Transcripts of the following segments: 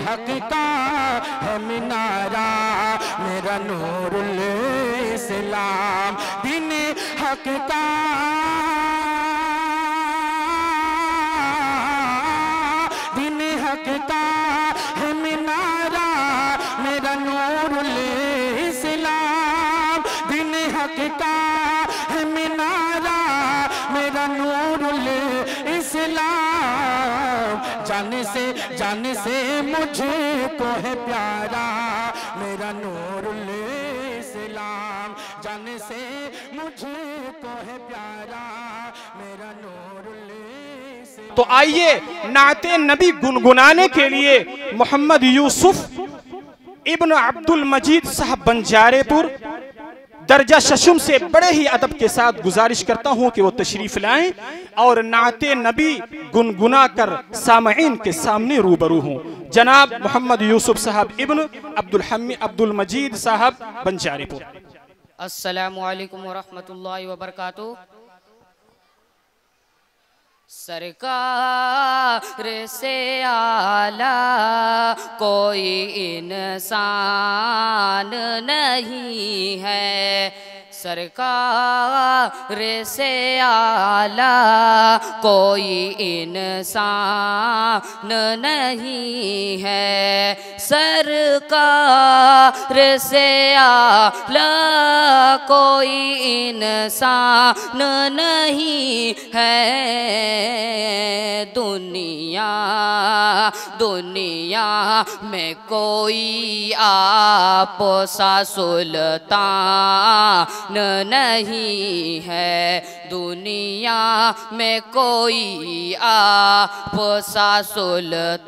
हक का है मीनारा, मेरा नूरुल इस्लाम। दीन हक का दीन हक का है मीनारा, मेरा नूरुल इस्लाम। दीन हक का है मीनारा, मेरा नूरुल इस्लाम। जाने से मुझको है प्यारा, मेरा नूरुल इस्लाम। जाने से मुझको है प्यारा, मेरा नूरुल इस्लाम। तो आइए नाते नबी गुनगुनाने के लिए मोहम्मद यूसुफ इब्न अब्दुल मजीद साहब बंजारेपुर दर्जा शशुम से बड़े ही अदब के साथ गुजारिश करता हूं कि वो तशरीफ लाएं और नाते नबी गुनगुना कर सामईन के सामने रूबरू हों। जनाब मोहम्मद यूसुफ साहब इब्न अब्दुल मजीद साहब बंजारेपुर। अस्सलामु अलैकुम वरहमतुल्लाहि वबरकातुहू। सरकार से आला कोई इंसान नहीं है, सरकार से आला कोई इंसान नहीं है, सरकार से आला कोई इंसान नहीं है। दुनिया में कोई आप सा सुल्तान नहीं है, दुनिया में कोई आप सा सुल्तान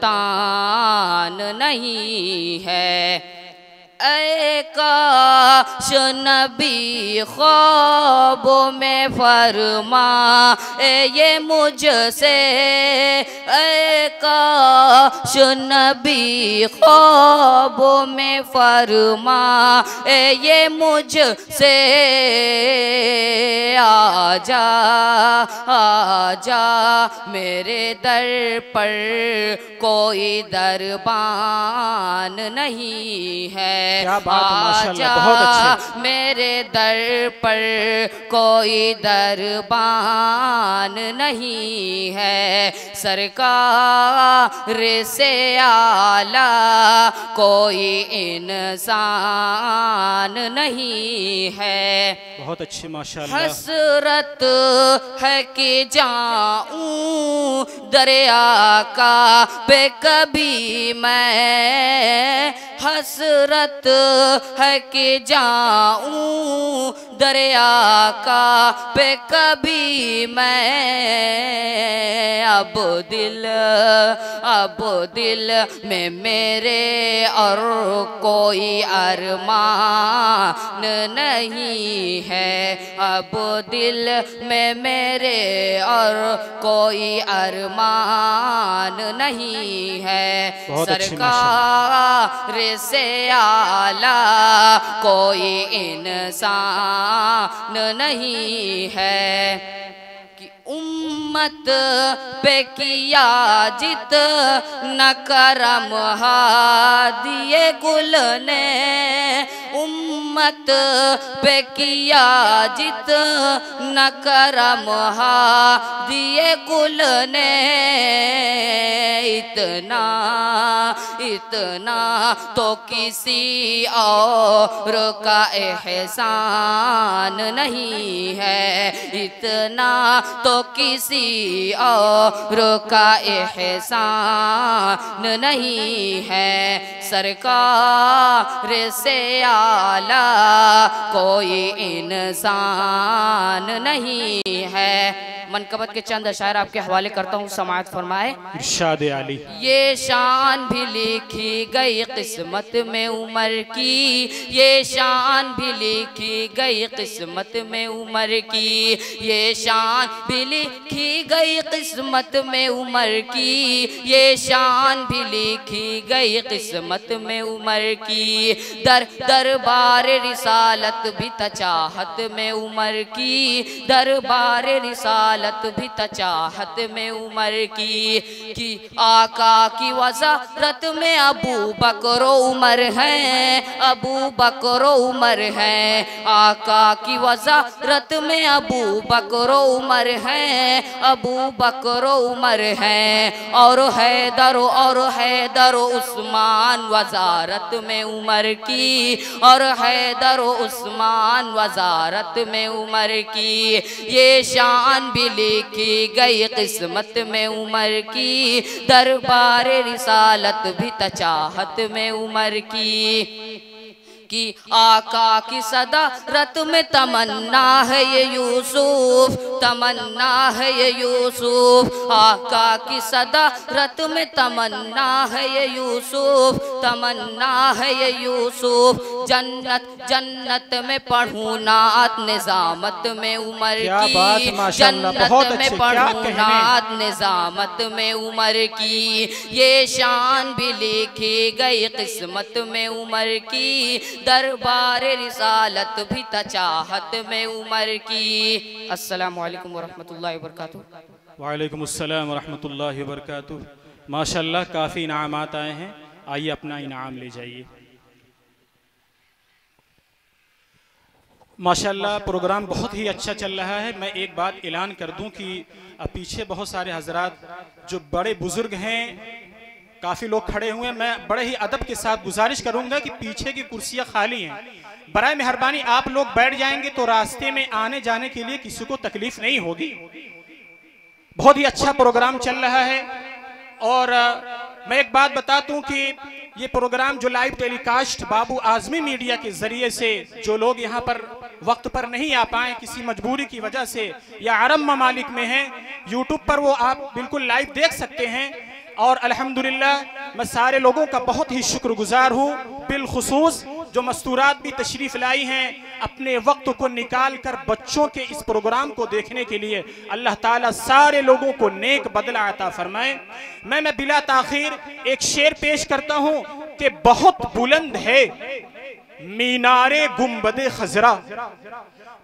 नहीं है। ऐ काश नबी ख्वाबों में फरमाए ये मुझसे, ऐ काश नबी ख्वाबों में फरमाए ये मुझसे। आजा मेरे दर पर कोई दरबान नहीं है, क्या बात है, माशाअल्लाह, बहुत अच्छे। मेरे दर पर कोई दरबान नहीं है, सरकार से आला कोई इंसान नहीं है। बहुत अच्छे माशाअल्लाह। हसरत है कि जाऊं दरिया का पे कभी मैं, हसरत है कि जाऊं दरिया का पे कभी मैं। अब दिल में मेरे और कोई अरमान नहीं है, अब दिल में मेरे और कोई अरमान नहीं है, सरकार से आला कोई इंसान नहीं है। कि उम्मत पे किया जित न करम हादिए गुल ने, उम्मत पे किया जित न करम हादिए गुल ने। इतना तो किसी और का एहसान नहीं है, इतना तो किसी और का एहसान नहीं है, सरकार से आला कोई इंसान नहीं है। मनकबत के चंद अशायर आपके हवाले करता हूँ, समाअत फरमाए। इरशाद आली। ये शान भी लिखी गई किस्मत में उमर की, ये शान भी लिखी गई किस्मत में उमर की, ये शान भी लिखी गई किस्मत में उमर की, ये शान भी लिखी गई किस्मत में उमर की। दरबार रिसालत भी तचाहत में उमर की, दरबार दरबार रिसालत भी तचाहत में उमर की आका की वज़ारत में अबू बकर उमर हैं, अबू बकर उमर हैं। आका की वज़ारत में अबू बकर उमर हैं, अबू बकर उमर हैं। और हैदर उस्मान वज़ारत में उमर की, और हैदर उस्मान वज़ारत में उमर की। ये शान भी लिखी गई किस्मत में उमर की, दरबार रिसालत भी तचाहत में उमर की आका की सदारत में तमन्ना है ये यूसुफ, तमन्ना है ये यूसुफ। आका की सदारत में तमन्ना है ये यूसुफ, तमन्ना है ये यूसुफ। जन्नत में पढ़ूं नात निजामत में उमर की, जन्नत में पढ़ूं नात निजामत में उमर की। ये शान भी लिखी गई किस्मत में उमर की, दरबार रिसालत भी तचाहत में उमर की। अस्सलामु अलैकुम वरहमतुल्लाहि वबरकातुहू। वालेकुम अस्सलाम वरहमतुल्लाहि वबरकातुहू। माशाल्लाह काफ़ी इनामात आए हैं, आइए अपना इनाम ले जाइए। माशाल्लाह प्रोग्राम बहुत ही अच्छा चल रहा है। मैं एक बात ऐलान कर दूं कि पीछे बहुत सारे हजरात जो बड़े बुजुर्ग हैं, काफ़ी लोग खड़े हुए हैं। मैं बड़े ही अदब के साथ गुजारिश करूंगा कि पीछे की कुर्सियां खाली हैं, बराए मेहरबानी आप लोग बैठ जाएंगे तो रास्ते में आने जाने के लिए किसी को तकलीफ नहीं होगी। बहुत ही अच्छा प्रोग्राम चल रहा है। और मैं एक बात बता दूं कि ये प्रोग्राम जो लाइव टेलीकास्ट बाबू आजमी मीडिया के जरिए से जो लोग यहाँ पर वक्त पर नहीं आ पाए किसी मजबूरी की वजह से या अरब ममालिक में हैं, यूट्यूब पर वो आप बिल्कुल लाइव देख सकते हैं। और अल्हम्दुलिल्लाह मैं सारे लोगों का बहुत ही शुक्रगुजार हूँ, बिलखुसूस जो मस्तूरात भी तशरीफ लाई हैं अपने वक्त को निकाल कर बच्चों के इस प्रोग्राम को देखने के लिए। अल्लाह ताला सारे लोगों को नेक बदला अता फरमाए। मैं बिला ताखीर एक शेर पेश करता हूँ कि बहुत बुलंद है मीनारे गुंबदे खजरा,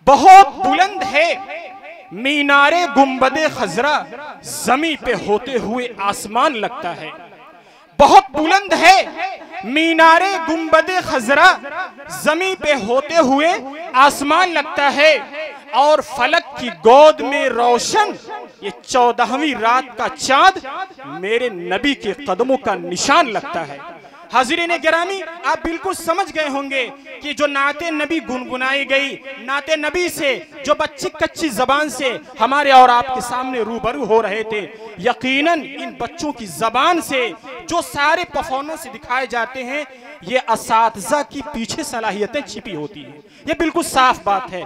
बहुत बुलंद है मीनारे गुंबदे खजरा, जमी पे होते हुए आसमान लगता है। बहुत बुलंद है मीनारे गुंबदे खजरा, जमी पे होते हुए आसमान लगता है। और फलक की गोद में रोशन ये 14वीं रात का चांद मेरे नबी के कदमों का निशान लगता है। हाज़रीन गिरामी, आप बिल्कुल समझ गए होंगे कि जो नाते नबी गुनगुनाई गई, नाते नबी से जो बच्ची कच्ची जबान से हमारे और आपके सामने रूबरू हो रहे थे, यकीनन इन बच्चों की जबान से जो सारे परफॉर्मेंस दिखाए जाते हैं ये असातिज़ा की पीछे सलाहियतें छिपी होती हैं। ये बिल्कुल साफ बात है।